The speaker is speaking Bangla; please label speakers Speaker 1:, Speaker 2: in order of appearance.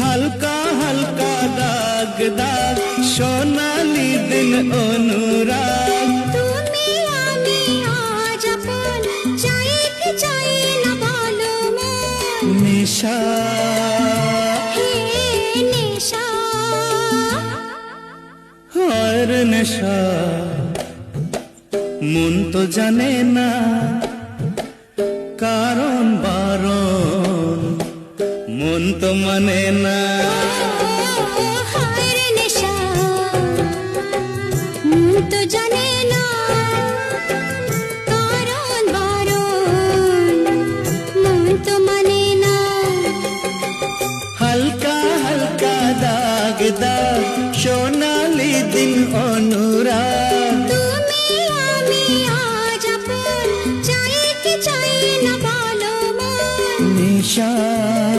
Speaker 1: হালকা হালকা দাগ দাগ সোনালি দিন অনুরাগ
Speaker 2: তুমি আমি আজ আপন চাই কি চাই না বলো মন
Speaker 1: নেশা
Speaker 2: হে নেশা
Speaker 1: আর নেশা মন তো জানে না কারণ বারণ মন তো মানে না
Speaker 2: হায় রে নেশা মন তো জানে না কারণ বারণ মন তো মানে না
Speaker 1: হালকা হালকা দাগ দাগ সোনালি দিন অনুরাগ